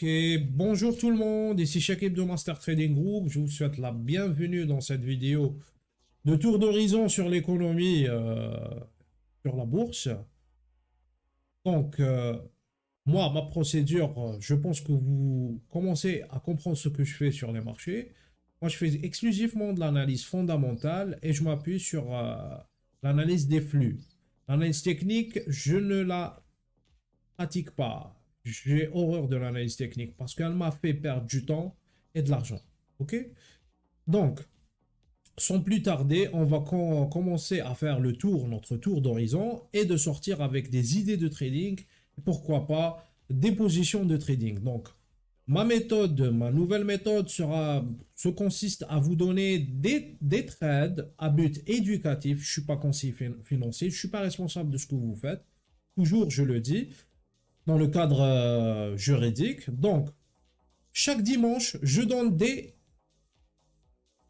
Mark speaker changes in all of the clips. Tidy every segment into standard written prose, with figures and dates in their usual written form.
Speaker 1: Ok, bonjour tout le monde, ici Shakib de Master Trading Group. Je vous souhaite la bienvenue dans cette vidéo de tour d'horizon sur l'économie sur la bourse. Donc, moi, ma procédure, je pense que vous commencez à comprendre ce que je fais sur les marchés. Moi, je fais exclusivement de l'analyse fondamentale et je m'appuie sur l'analyse des flux. L'analyse technique, je ne la pratique pas. J'ai horreur de l'analyse technique parce qu'elle m'a fait perdre du temps et de l'argent. Ok? Donc, sans plus tarder, on va commencer à faire notre tour d'horizon et de sortir avec des idées de trading. Pourquoi pas des positions de trading. Donc, ma nouvelle méthode se consiste à vous donner des trades à but éducatif. Je suis pas conseiller financier, je suis pas responsable de ce que vous faites. Toujours, je le dis dans le cadre juridique. Donc, chaque dimanche, je donne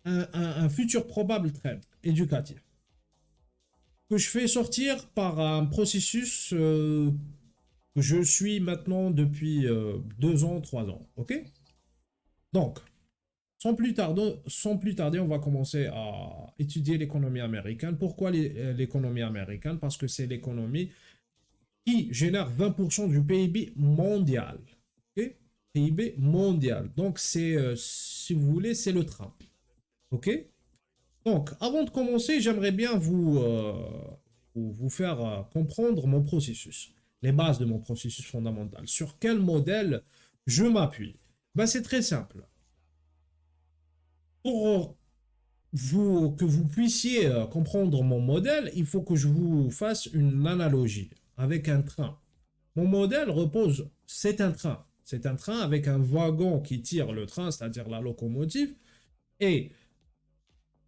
Speaker 1: un futur probable trade éducatif que je fais sortir par un processus que je suis maintenant depuis 2 ans, 3 ans. Ok? Donc, sans plus tarder, on va commencer à étudier l'économie américaine. Pourquoi l'économie américaine? Parce que c'est l'économie qui génère 20% du PIB mondial. Ok? PIB mondial. Donc, si vous voulez, c'est le train. Ok? Donc, avant de commencer, j'aimerais bien vous faire comprendre mon processus, les bases de mon processus fondamental. Sur quel modèle je m'appuie? Ben, c'est très simple. Pour que vous puissiez comprendre mon modèle, il faut que je vous fasse une analogie avec un train. Mon modèle repose, c'est un train. C'est un train avec un wagon qui tire le train, c'est-à-dire la locomotive. Et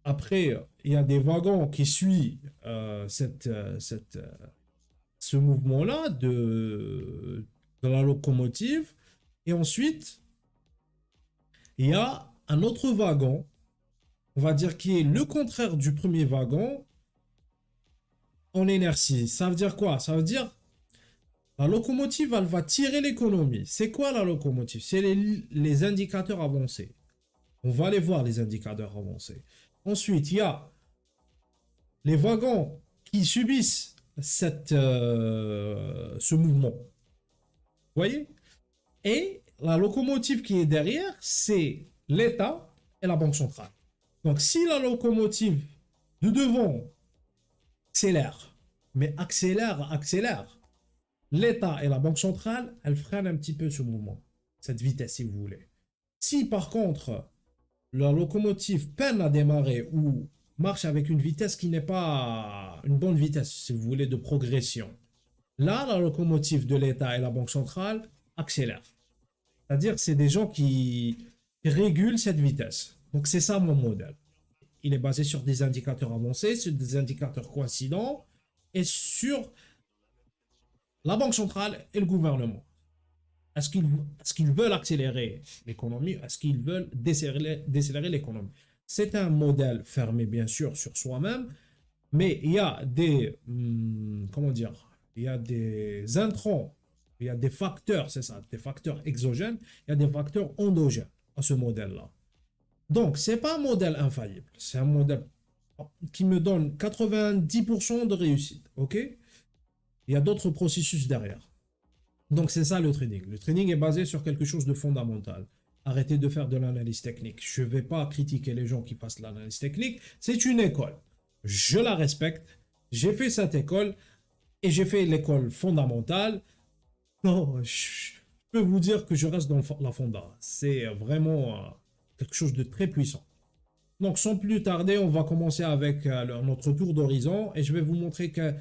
Speaker 1: après, il y a des wagons qui suivent ce mouvement-là de la locomotive. Et ensuite, il y a un autre wagon, on va dire qui est le contraire du premier wagon en inertie. Ça veut dire quoi? Ça veut dire la locomotive, elle va tirer l'économie. C'est quoi la locomotive? C'est les indicateurs avancés. On va aller voir les indicateurs avancés. Ensuite, il y a les wagons qui subissent ce mouvement. Vous voyez? Et la locomotive qui est derrière, c'est l'État et la Banque centrale. Donc si la locomotive de devant accélère, mais accélère, l'État et la Banque centrale, elles freinent un petit peu ce mouvement, cette vitesse si vous voulez. Si par contre la locomotive peine à démarrer ou marche avec une vitesse qui n'est pas une bonne vitesse, si vous voulez, de progression, là, la locomotive de l'État et la Banque centrale accélèrent. C'est-à-dire que c'est des gens qui régulent cette vitesse. Donc c'est ça mon modèle. Il est basé sur des indicateurs avancés, sur des indicateurs coïncidents et sur la Banque centrale et le gouvernement. Est-ce qu'ils veulent accélérer l'économie? Est-ce qu'ils veulent décélérer l'économie? C'est un modèle fermé, bien sûr, sur soi-même, mais il y a comment dire, il y a des intrants, il y a des facteurs, c'est ça, des facteurs exogènes, il y a des facteurs endogènes à ce modèle-là. Donc, c'est pas un modèle infaillible, c'est un modèle qui me donne 90% de réussite, ok? Il y a d'autres processus derrière. Donc c'est ça le trading. Le trading est basé sur quelque chose de fondamental. Arrêtez de faire de l'analyse technique. Je ne vais pas critiquer les gens qui fassent l'analyse technique. C'est une école. Je la respecte. J'ai fait cette école et j'ai fait l'école fondamentale. Non, je peux vous dire que je reste dans la fonda. C'est vraiment quelque chose de très puissant. Donc sans plus tarder, on va commencer avec notre tour d'horizon et je vais vous montrer que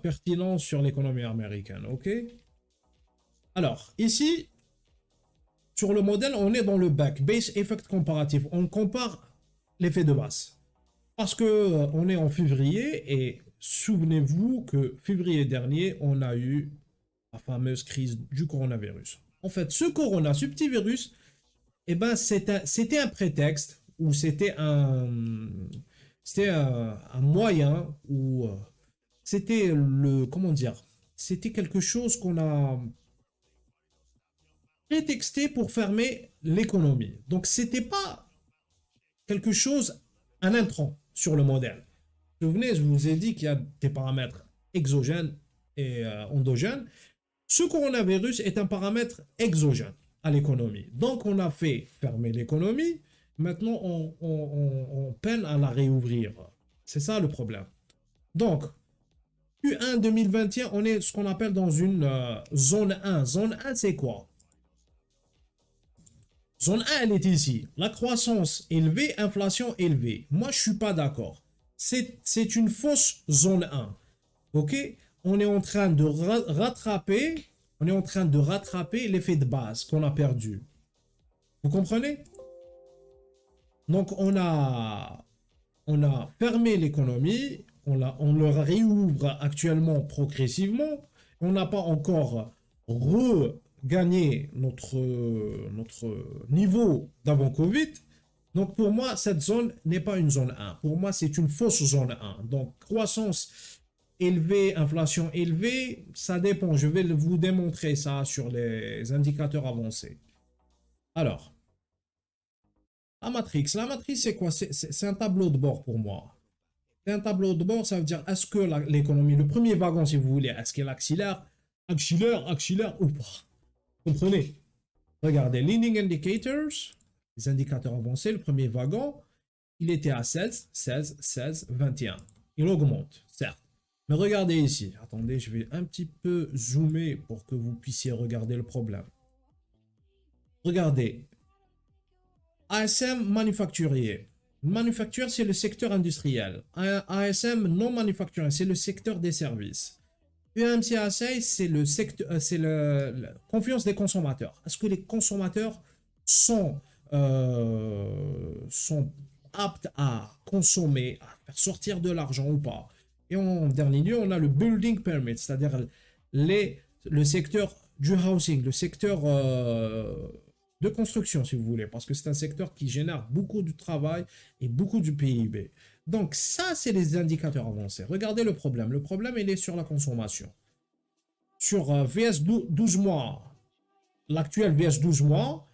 Speaker 1: pertinent sur l'économie américaine. Ok? Alors, ici, sur le modèle, on est dans le back, base effect comparatif. On compare l'effet de base. Parce que on est en février et souvenez-vous que février dernier, on a eu la fameuse crise du coronavirus. En fait, ce petit virus, eh ben, c'était un prétexte ou c'était un moyen ou c'était, comment dire, c'était quelque chose qu'on a, prétexté pour fermer l'économie. Donc, c'était pas quelque chose, un intrant sur le modèle. Vous vous souvenez, je vous ai dit qu'il y a des paramètres exogènes et endogènes. Ce coronavirus est un paramètre exogène à l'économie. Donc, on a fait fermer l'économie. Maintenant, on peine à la réouvrir. C'est ça le problème. Donc, Q1 2021, on est ce qu'on appelle dans une zone 1. Zone 1, c'est quoi? Zone 1, elle est ici. La croissance élevée, inflation élevée. Moi, je ne suis pas d'accord. C'est une fausse zone 1. OK? On est en train de rattraper, on est en train de rattraper l'effet de base qu'on a perdu. Vous comprenez? Donc, on a fermé l'économie, on le réouvre actuellement progressivement. On n'a pas encore regagné notre niveau d'avant Covid. Donc pour moi, cette zone n'est pas une zone 1. Pour moi, c'est une fausse zone 1. Donc croissance élevée, inflation élevée, ça dépend. Je vais vous démontrer ça sur les indicateurs avancés. Alors, la matrice, c'est quoi? C'est un tableau de bord pour moi. C'est un tableau de bord, ça veut dire est-ce que l'économie, le premier wagon, si vous voulez, est-ce qu'elle accélère ou pas? Comprenez? Regardez, leading indicators, les indicateurs avancés, le premier wagon, il était à 16, 16, 16, 21. Il augmente, certes. Mais regardez ici. Attendez, je vais un petit peu zoomer pour que vous puissiez regarder le problème. Regardez. ASM manufacturier. Manufacture, c'est le secteur industriel. ASM non manufacturier, c'est le secteur des services. UMCACI, c'est le secteur, c'est la confiance des consommateurs. Est-ce que les consommateurs sont aptes à consommer, à faire sortir de l'argent ou pas? Et en dernier lieu, on a le building permit, c'est-à-dire le secteur du housing, le secteur de construction, si vous voulez, parce que c'est un secteur qui génère beaucoup de travail et beaucoup du PIB. Donc ça, c'est les indicateurs avancés. Regardez le problème. Le problème, il est sur la consommation. Sur VS 12 mois, l'actuel VS 12 mois,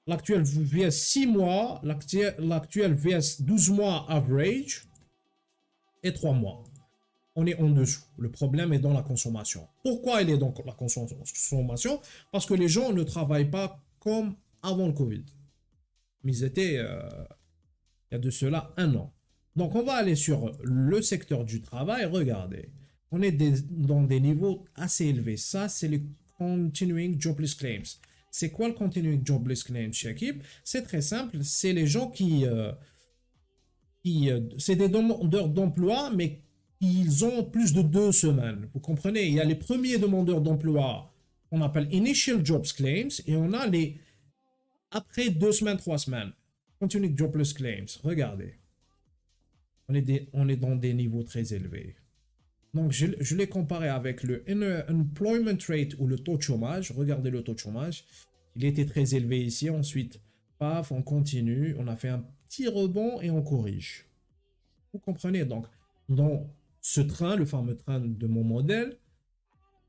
Speaker 1: l'actuel VS 6 mois, l'actuel VS 12 mois average et 3 mois. On est en dessous. Le problème est dans la consommation. Pourquoi il est dans la consommation? Parce que les gens ne travaillent pas comme avant le Covid. Mais ils étaient, il y a de cela un an. Donc, on va aller sur le secteur du travail. Regardez, on est dans des niveaux assez élevés. Ça, c'est le Continuing Jobless Claims. C'est quoi le Continuing Jobless Claims, Shakib? C'est très simple. C'est les gens c'est des demandeurs d'emploi, mais ils ont plus de 2 semaines. Vous comprenez? Il y a les premiers demandeurs d'emploi qu'on appelle Initial Jobs Claims et on a les après 2 semaines, 3 semaines. Continuing Jobless Claims. Regardez. On est dans des niveaux très élevés. Donc, je l'ai comparé avec le Unemployment Rate ou le taux de chômage. Regardez le taux de chômage. Il était très élevé ici. Ensuite, paf, on continue. On a fait un petit rebond et on corrige. Vous comprenez? Donc, dans ce train, le fameux train de mon modèle,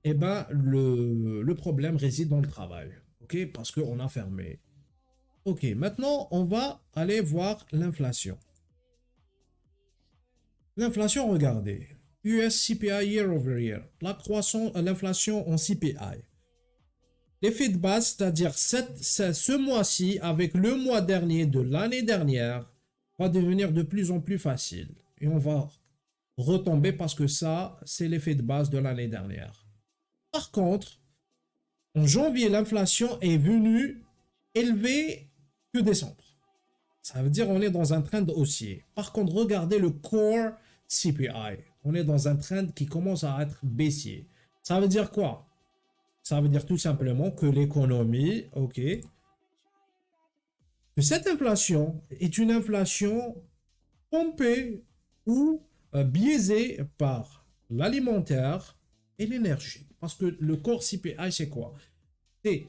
Speaker 1: eh ben, le problème réside dans le travail. OK? Parce qu'on a fermé. OK, maintenant, on va aller voir l'inflation. L'inflation, regardez. US CPI year over year. L'inflation en CPI. L'effet de base, c'est-à-dire ce mois-ci avec le mois dernier de l'année dernière, va devenir de plus en plus facile. Et on va retomber parce que ça, c'est l'effet de base de l'année dernière. Par contre, en janvier, l'inflation est venue élevée que décembre. Ça veut dire qu'on est dans un trend haussier. Par contre, regardez le core CPI. On est dans un trend qui commence à être baissier. Ça veut dire quoi? Ça veut dire tout simplement que l'économie, ok, que cette inflation est une inflation pompée ou biaisée par l'alimentaire et l'énergie. Parce que le core CPI, c'est quoi? C'est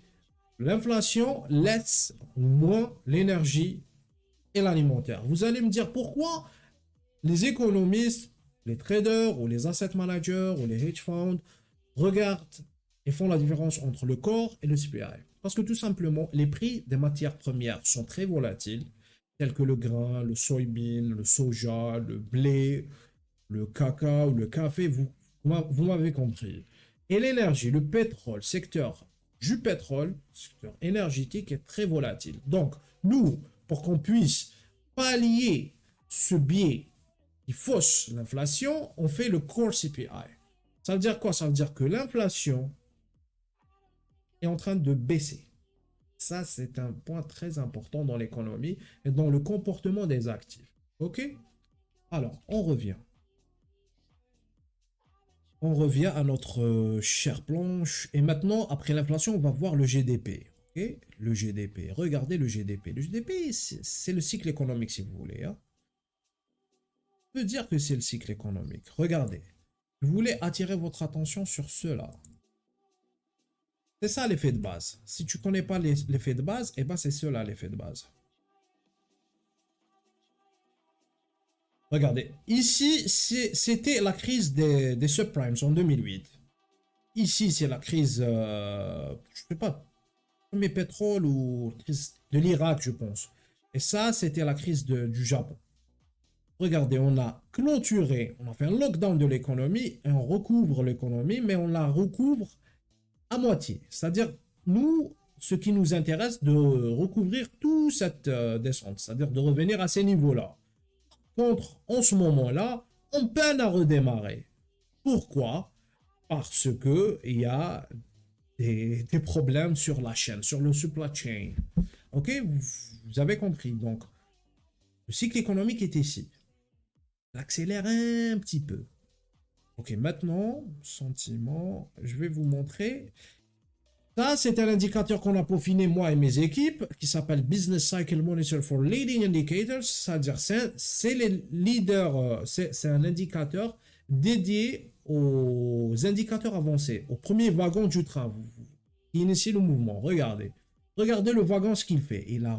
Speaker 1: l'inflation laisse moins l'énergie et l'alimentaire. Vous allez me dire pourquoi les économistes, les traders ou les asset managers ou les hedge funds regardent et font la différence entre le core et le CPI. Parce que tout simplement, les prix des matières premières sont très volatiles, tels que le grain, le soybean, le soja, le blé, le cacao, le café, vous m'avez compris. Et l'énergie, le pétrole, secteur du pétrole, secteur énergétique est très volatile. Donc, nous, pour qu'on puisse pallier ce biais qui fausse l'inflation, on fait le core CPI. Ça veut dire quoi? Ça veut dire que l'inflation est en train de baisser. Ça, c'est un point très important dans l'économie et dans le comportement des actifs. OK? Alors, on revient. On revient à notre chère planche. Et maintenant, après l'inflation, on va voir le GDP. Okay, le GDP. Regardez le GDP. Le GDP, c'est le cycle économique, si vous voulez. Hein. On peut dire que c'est le cycle économique. Regardez. Je voulais attirer votre attention sur cela. C'est ça l'effet de base. Si tu ne connais pas l'effet de base, eh ben c'est cela l'effet de base. Regardez, ici, c'était la crise des subprimes en 2008. Ici, c'est la crise, je ne sais pas, premier pétrole ou crise de l'Irak, je pense. Et ça, c'était la crise du Japon. Regardez, on a clôturé, on a fait un lockdown de l'économie, et on recouvre l'économie, mais on la recouvre à moitié. C'est-à-dire, nous, ce qui nous intéresse, de recouvrir toute cette descente, c'est-à-dire de revenir à ces niveaux-là. Contre, en ce moment-là, on peine à redémarrer. Pourquoi? Parce que il y a des problèmes sur la chaîne, sur le supply chain. Ok, vous avez compris. Donc, le cycle économique est ici. On accélère un petit peu. Ok, maintenant, sentiment, je vais vous montrer. Ça, c'est un indicateur qu'on a peaufiné, moi et mes équipes, qui s'appelle Business Cycle Monitor for Leading Indicators. C'est-à-dire, c'est les leaders, c'est un indicateur dédié aux indicateurs avancés, au premier wagon du train qui initie le mouvement. Regardez. Regardez le wagon, ce qu'il fait. Il a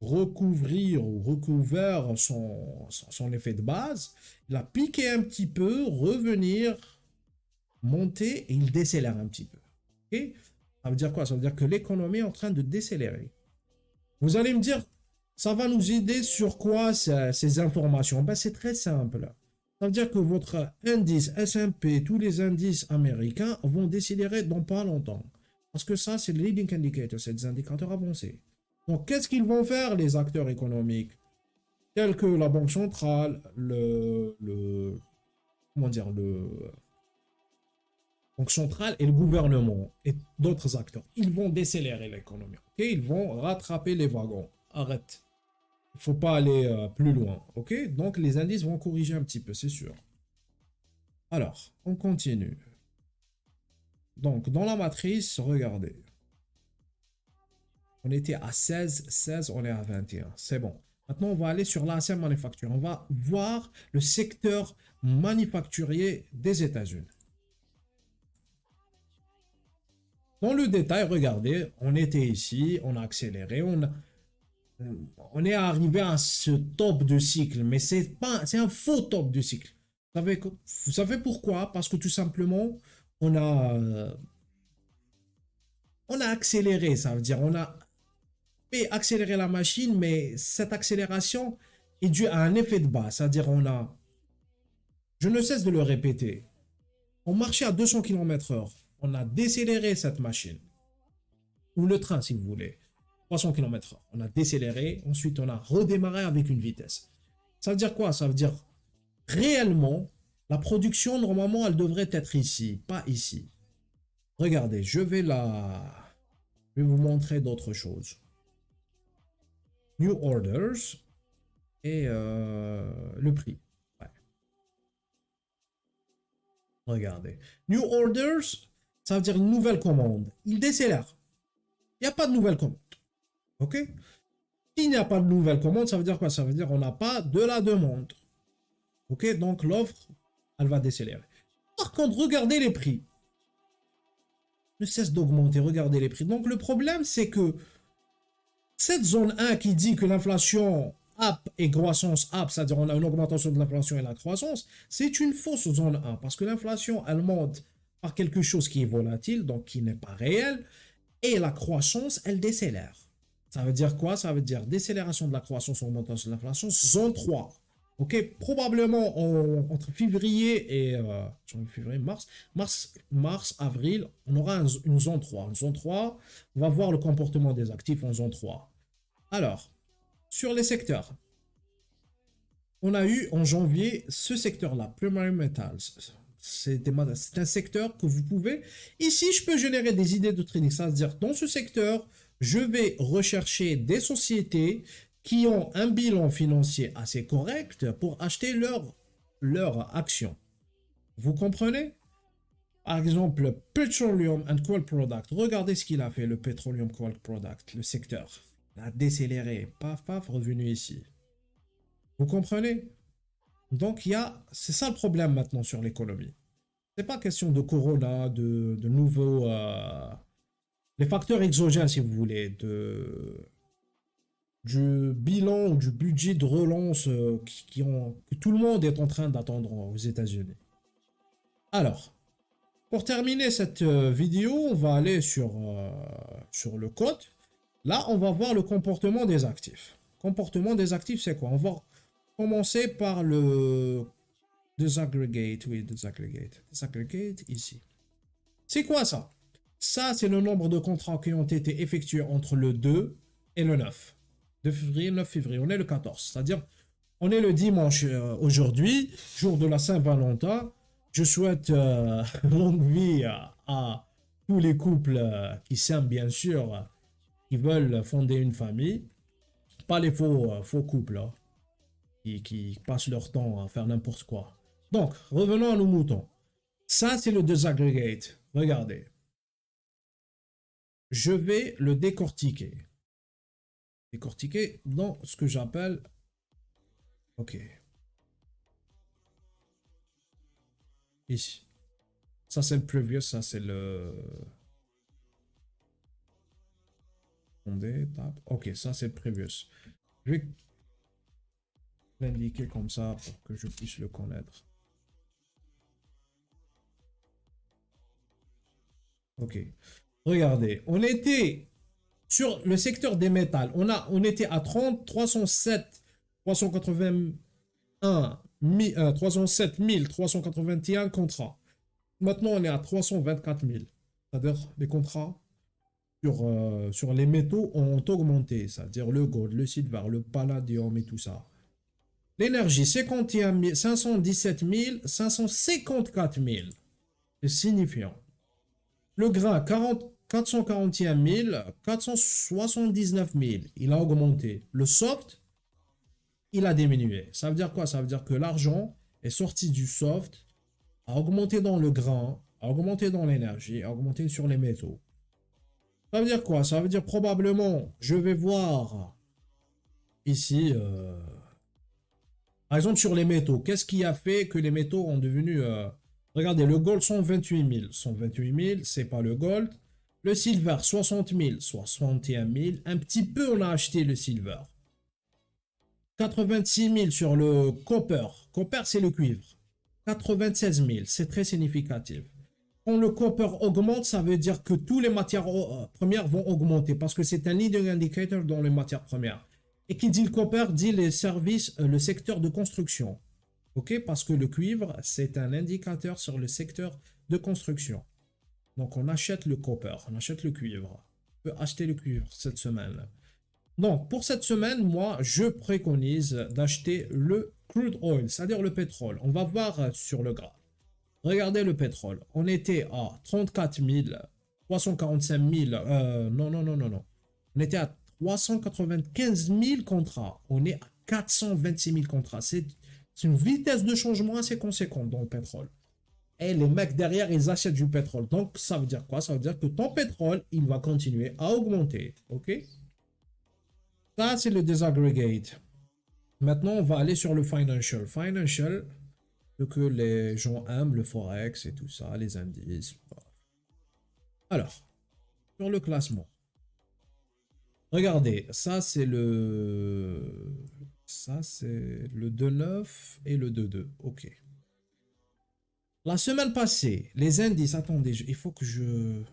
Speaker 1: recouvert son effet de base. Il a piqué un petit peu, revenir, monter, et il décélère un petit peu. Okay? Ça veut dire quoi? Ça veut dire que l'économie est en train de décélérer. Vous allez me dire, ça va nous aider sur quoi ces informations? Ben, c'est très simple. Ça veut dire que votre indice S&P, tous les indices américains vont décélérer dans pas longtemps. Parce que ça, c'est le leading indicator, c'est des indicateurs avancés. Donc, qu'est-ce qu'ils vont faire, les acteurs économiques, tels que la Banque centrale, comment dire, Banque centrale et le gouvernement et d'autres acteurs, ils vont décélérer l'économie. Okay? Ils vont rattraper les wagons. Arrête. Il ne faut pas aller plus loin. Ok? Donc, les indices vont corriger un petit peu, c'est sûr. Alors, on continue. Donc, dans la matrice, regardez. On était à 16, on est à 21. C'est bon. Maintenant, on va aller sur l'ASM manufacture. On va voir le secteur manufacturier des États-Unis. Dans le détail, regardez, on était ici, on a accéléré, on est arrivé à ce top de cycle, mais c'est un faux top de cycle. Vous savez pourquoi? Parce que tout simplement, on a accéléré, ça veut dire on a fait accélérer la machine, mais cette accélération est due à un effet de base, c'est-à-dire je ne cesse de le répéter, on marchait à 200 km/h. On a décéléré cette machine, ou le train si vous voulez, 300 km/h. On a décéléré, ensuite on a redémarré avec une vitesse. Ça veut dire quoi? Ça veut dire réellement, la production, normalement, elle devrait être ici, pas ici. Regardez, je vais vous montrer d'autres choses. New orders et le prix. Ouais. Regardez. New orders, ça veut dire une nouvelle commande. Il décélère. Il n'y a pas de nouvelle commande. OK? S'il n'y a pas de nouvelle commande, ça veut dire quoi? Ça veut dire qu'on n'a pas de la demande. OK? Donc l'offre, elle va décélérer. Par contre, regardez les prix. Ne cesse d'augmenter, regardez les prix. Donc le problème, c'est que cette zone 1 qui dit que l'inflation up et croissance up, c'est-à-dire on a une augmentation de l'inflation et la croissance, c'est une fausse zone 1 parce que l'inflation, elle monte par quelque chose qui est volatile, donc qui n'est pas réel, Et la croissance, elle décélère. Ça veut dire quoi? Ça veut dire décélération de la croissance, augmentation de l'inflation, zone 3. Ok, probablement entre février et février, mars, avril, on aura une zone 3. Une zone 3, on va voir le comportement des actifs en zone 3. Alors, sur les secteurs, on a eu en janvier ce secteur-là, Primary Metals. C'est un secteur que vous pouvez... Ici, je peux générer des idées de trading. C'est-à-dire, dans ce secteur, je vais rechercher des sociétés qui ont un bilan financier assez correct pour acheter leur actions. Vous comprenez? Par exemple, Petroleum and Coal Product. Regardez ce qu'il a fait, le Petroleum Coal Product, le secteur. Il a décéléré. Paf, paf, revenu ici. Vous comprenez? Donc, c'est ça le problème maintenant sur l'économie. C'est pas question de corona, de nouveaux... les facteurs exogènes, si vous voulez, du bilan ou du budget de relance que tout le monde est en train d'attendre aux États-Unis. Alors, pour terminer cette vidéo, on va aller sur le code. Là, on va voir le comportement des actifs. Comportement des actifs, c'est quoi? On va commencer par le disaggregate. Oui, disaggregate. Disaggregate, ici. C'est quoi ça? Ça, c'est le nombre de contrats qui ont été effectués entre le 2 et le 9. 2 février, 9 février. On est le 14. C'est-à-dire, on est le dimanche aujourd'hui, jour de la Saint-Valentin. Je souhaite longue vie à tous les couples qui s'aiment, bien sûr, qui veulent fonder une famille. Pas les faux couples hein, qui passent leur temps à faire n'importe quoi. Donc, revenons à nos moutons. Ça, c'est le disaggregate. Regardez. Je vais le décortiquer. Décortiquer dans ce que j'appelle... Ok. Ici. Ça, c'est le previous. Ça, c'est le... Ok, ça, c'est le previous. Je vais l'indiquer comme ça pour que je puisse le connaître. Ok. Regardez. On était sur le secteur des métals. On était à 30, 307, 381, 307 381 contrats. Maintenant, on est à 324 000. C'est-à-dire les contrats sur les métaux ont augmenté. C'est-à-dire le gold, le silver, le palladium et tout ça. L'énergie, 51 000, 517 000, 554 000. C'est signifiant. Le grain, 441 000, 479 000. Il a augmenté. Le soft, il a diminué. Ça veut dire quoi? Ça veut dire que l'argent est sorti du soft, a augmenté dans le grain, a augmenté dans l'énergie, a augmenté sur les métaux. Ça veut dire quoi? Ça veut dire probablement, je vais voir ici, par exemple sur les métaux. Qu'est-ce qui a fait que les métaux ont devenu... regardez, le gold 128 000. 128 000, c'est pas le gold. Le silver 60 000, 61 000. Un petit peu, on a acheté le silver. 86 000 sur le copper. Copper, c'est le cuivre. 96 000, c'est très significatif. Quand le copper augmente, ça veut dire que toutes les matières premières vont augmenter parce que c'est un leading indicator dans les matières premières. Et qui dit le copper dit les services, le secteur de construction. Ok, parce que le cuivre, c'est un indicateur sur le secteur de construction. Donc on achète le copper, on achète le cuivre. On peut acheter le cuivre cette semaine. Donc pour cette semaine, moi, je préconise d'acheter le crude oil, c'est-à-dire le pétrole. On va voir sur le graphe. Regardez le pétrole. On était à 34 000, 345 000. Non. On était à 395 000 contrats. On est à 426 000 contrats. C'est une vitesse de changement assez conséquente dans le pétrole. Et les mecs derrière, ils achètent du pétrole. Donc, ça veut dire quoi? Ça veut dire que ton pétrole, il va continuer à augmenter. OK? Ça, c'est le disaggregate. Maintenant, on va aller sur le financial. Financial, ce que les gens aiment, le forex et tout ça, les indices. Alors, sur le classement. Regardez, ça c'est le 2,9 et le 2,2. OK. La semaine passée, les indices, attendez, il faut que je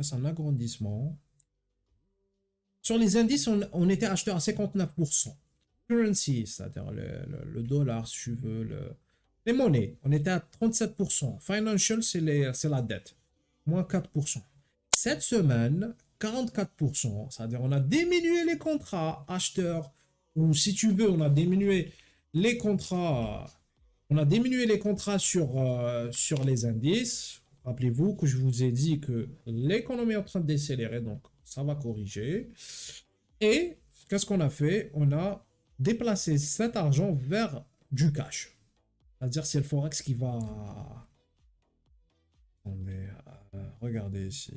Speaker 1: C'est un agrandissement. Sur les indices, on était acheteur à 59%. Currency, c'est-à-dire le dollar, si tu veux, les monnaies, on était à 37%. Financial, c'est la dette, moins 4%. Cette semaine, 44%, c'est-à-dire on a diminué les contrats acheteurs, ou si tu veux, on a diminué les contrats, sur les indices. Rappelez-vous que je vous ai dit que l'économie est en train de décélérer, donc ça va corriger. Et qu'est-ce qu'on a fait? On a déplacé cet argent vers du cash. C'est-à-dire c'est le Forex qui va... Attendez, regardez ici.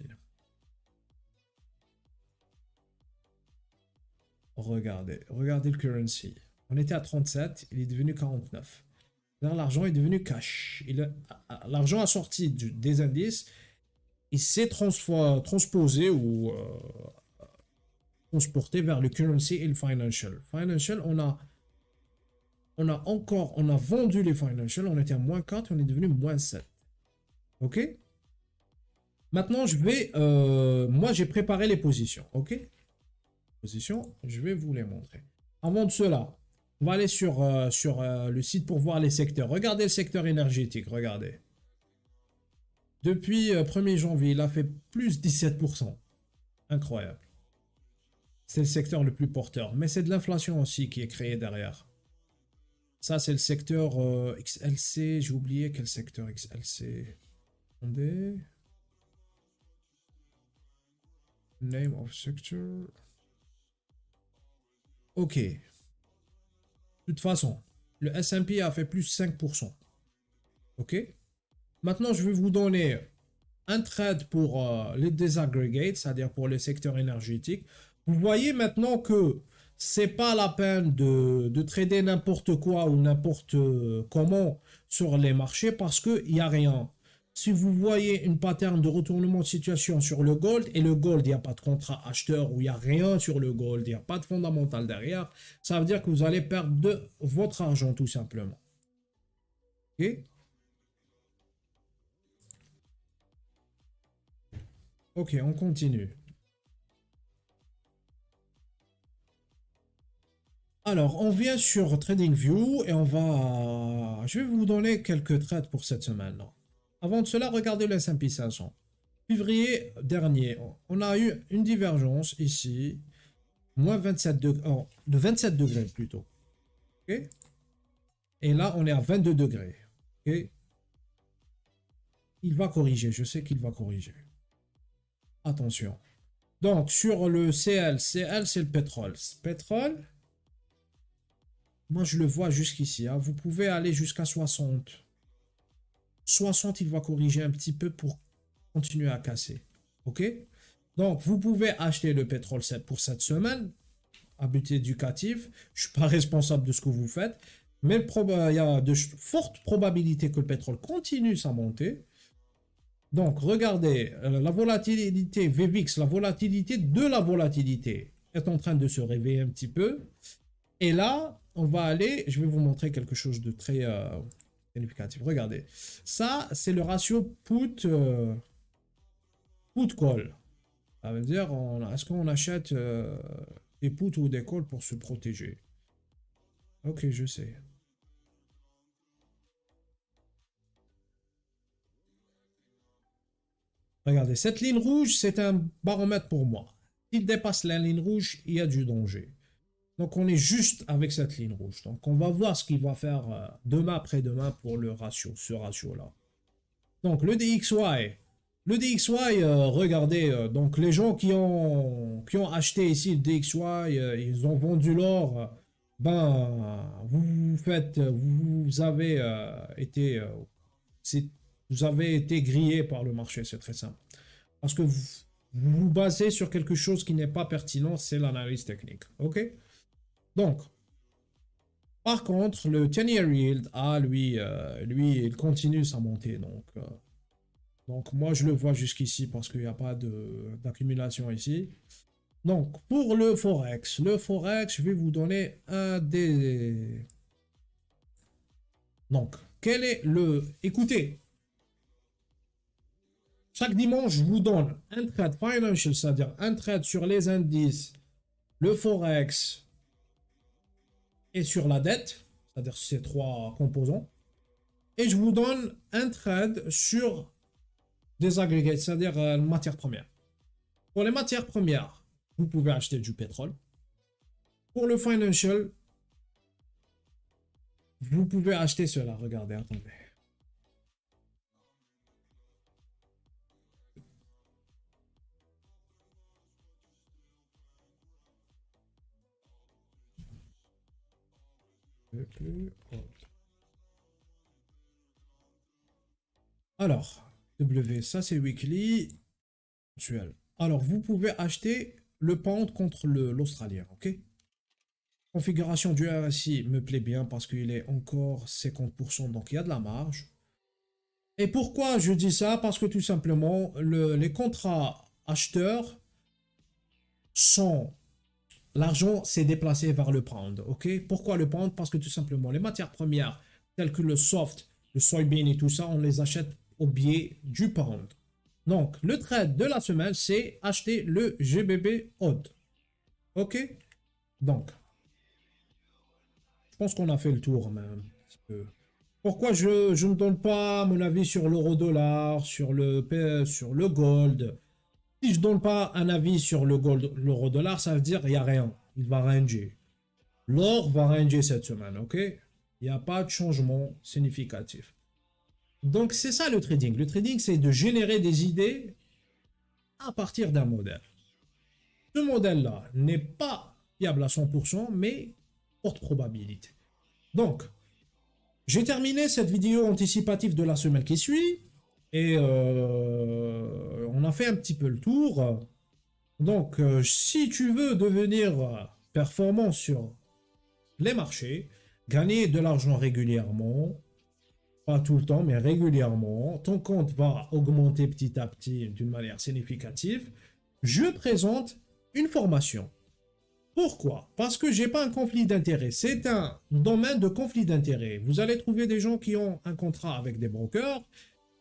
Speaker 1: Regardez le currency. On était à 37, il est devenu 49. L'argent est devenu cash. L'argent a sorti des indices, il s'est transposé ou transporté vers le currency et le financial. Financial, on a vendu les financial, on était à moins 4, on est devenu moins 7. Ok? Maintenant, moi, j'ai préparé les positions. Ok? Positions, je vais vous les montrer. Avant de cela, on va aller sur le site pour voir les secteurs. Regardez le secteur énergétique, regardez. Depuis 1er janvier, il a fait plus 17%. Incroyable. C'est le secteur le plus porteur. Mais c'est de l'inflation aussi qui est créée derrière. Ça, c'est le secteur XLC. J'ai oublié quel secteur XLC. Attendez. Name of sector. Ok. De toute façon, le S&P a fait plus 5%. Ok. Maintenant, je vais vous donner un trade pour les disaggregates, c'est-à-dire pour le secteur énergétique. Vous voyez maintenant que c'est pas la peine de trader n'importe quoi ou n'importe comment sur les marchés parce qu'il n'y a rien. Si vous voyez une pattern de retournement de situation sur le gold, et le gold, il n'y a pas de contrat acheteur ou il n'y a rien sur le gold, il n'y a pas de fondamental derrière, ça veut dire que vous allez perdre de votre argent tout simplement. Ok? Ok, on continue. Alors, on vient sur TradingView et je vais vous donner quelques trades pour cette semaine. Avant de cela, regardez le S&P 500. Février dernier, on a eu une divergence ici, moins 27 degrés, de 27 degrés plutôt. Ok. Et là, on est à 22 degrés. Ok. Il va corriger, je sais qu'il va corriger. Attention. Donc, sur le CL c'est le pétrole. Pétrole, moi je le vois jusqu'ici, hein. Vous pouvez aller jusqu'à 60. 60, il va corriger un petit peu pour continuer à casser. OK? Donc, vous pouvez acheter le pétrole pour cette semaine, à but éducatif. Je ne suis pas responsable de ce que vous faites, mais il y a de fortes probabilités que le pétrole continue sa montée. Donc, regardez, la volatilité VVIX, la volatilité de la volatilité est en train de se réveiller un petit peu. Et là, on va aller, je vais vous montrer quelque chose de très significatif. Regardez, ça, c'est le ratio put-call. Ça veut dire, est-ce qu'on achète des puts ou des calls pour se protéger? Ok, je sais. Regardez, cette ligne rouge, c'est un baromètre pour moi. S'il dépasse la ligne rouge, il y a du danger. Donc on est juste avec cette ligne rouge. Donc on va voir ce qu'il va faire demain après-demain pour le ratio, ce ratio-là. Donc le DXY. Le DXY, regardez, donc les gens qui ont acheté ici le DXY, ils ont vendu l'or, ben vous avez été, vous avez été grillé par le marché, c'est très simple. Parce que vous vous basez sur quelque chose qui n'est pas pertinent, c'est l'analyse technique. Ok? Donc, par contre, le 10-year yield, lui, il continue sa montée. Donc moi, je le vois jusqu'ici parce qu'il n'y a pas d'accumulation ici. Donc, pour le Forex, je vais vous donner un des... Donc, quel est le... Écoutez, Chaque dimanche, je vous donne un trade financial, c'est-à-dire un trade sur les indices, le forex et sur la dette, c'est-à-dire ces trois composants. Et je vous donne un trade sur des aggregates, c'est-à-dire matières premières. Pour les matières premières, vous pouvez acheter du pétrole. Pour le financial, vous pouvez acheter cela. Regardez, attendez. Alors, W, ça c'est weekly, mensuel. Alors, vous pouvez acheter le pound contre l'australien, ok? Configuration du RSI me plaît bien parce qu'il est encore 50%, donc il y a de la marge. Et pourquoi je dis ça? Parce que tout simplement, les contrats acheteurs sont... L'argent s'est déplacé vers le pound, ok? Pourquoi le pound? Parce que tout simplement, les matières premières, telles que le soft, le soybean et tout ça, on les achète au biais du pound. Donc, le trade de la semaine, c'est acheter le GBP odd. Ok? Donc, je pense qu'on a fait le tour même. Pourquoi je ne donne pas mon avis sur l'euro-dollar, sur le gold? Si je ne donne pas un avis sur le gold, l'euro-dollar, ça veut dire qu'il n'y a rien. Il va ranger. L'or va ranger cette semaine, ok? Il n'y a pas de changement significatif. Donc, c'est ça le trading. Le trading, c'est de générer des idées à partir d'un modèle. Ce modèle-là n'est pas fiable à 100%, mais porte probabilité. Donc, j'ai terminé cette vidéo anticipative de la semaine qui suit. Et on a fait un petit peu le tour. Donc, si tu veux devenir performant sur les marchés, gagner de l'argent régulièrement, pas tout le temps, mais régulièrement, ton compte va augmenter petit à petit d'une manière significative, je présente une formation. Pourquoi? Parce que j'ai pas un conflit d'intérêt. C'est un domaine de conflit d'intérêt. Vous allez trouver des gens qui ont un contrat avec des brokers,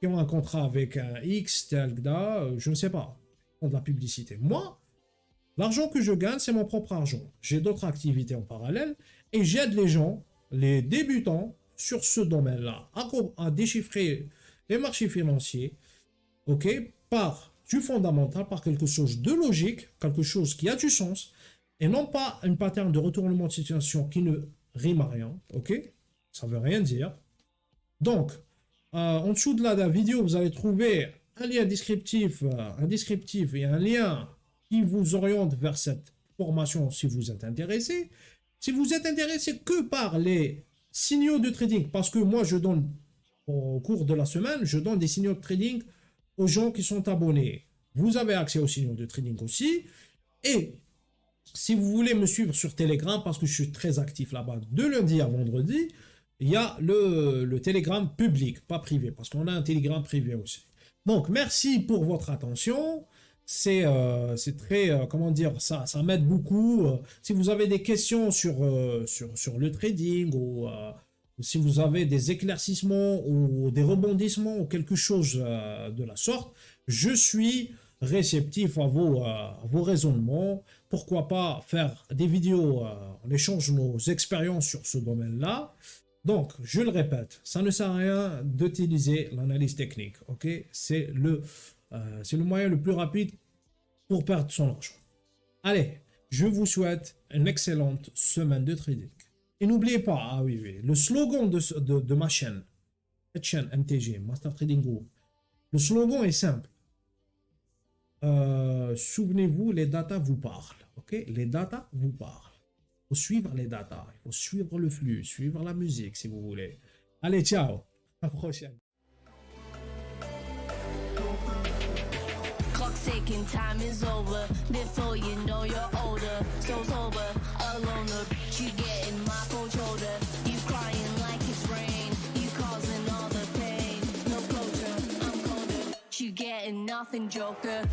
Speaker 1: qui ont un contrat avec un X, Telgda, je ne sais pas, ils font de la publicité. Moi, l'argent que je gagne, c'est mon propre argent. J'ai d'autres activités en parallèle et j'aide les gens, les débutants, sur ce domaine-là, à déchiffrer les marchés financiers, ok, par du fondamental, par quelque chose de logique, quelque chose qui a du sens, et non pas une pattern de retournement de situation qui ne rime à rien, ok, ça veut rien dire. Donc, en dessous de la vidéo, vous allez trouver un lien descriptif et un lien qui vous oriente vers cette formation si vous êtes intéressé. Si vous êtes intéressé que par les signaux de trading, parce que moi je donne au cours de la semaine, je donne des signaux de trading aux gens qui sont abonnés. Vous avez accès aux signaux de trading aussi. Et si vous voulez me suivre sur Telegram, parce que je suis très actif là-bas de lundi à vendredi, il y a le Telegram public, pas privé, parce qu'on a un Telegram privé aussi. Donc, merci pour votre attention. C'est très, comment dire, ça m'aide beaucoup. Si vous avez des questions sur le trading, ou si vous avez des éclaircissements, ou des rebondissements, ou quelque chose de la sorte, je suis réceptif à vos raisonnements. Pourquoi pas faire des vidéos, on échange nos expériences sur ce domaine-là. Donc, je le répète, ça ne sert à rien d'utiliser l'analyse technique, ok? C'est le moyen le plus rapide pour perdre son argent. Allez, je vous souhaite une excellente semaine de trading. Et n'oubliez pas, ah oui, le slogan de ma chaîne, cette chaîne MTG, Master Trading Group, le slogan est simple. Souvenez-vous, les datas vous parlent, ok? Les datas vous parlent. Il faut suivre les datas, il faut suivre le flux, suivre la musique si vous voulez. Allez, ciao, à la prochaine.
Speaker 2: Ticking, time is over. Before you know you're older, so sober, alone. Look, you getting my cold shoulder. You crying like it's rain. You causing all the pain. No closure, I'm colder. You getting nothing, Joker.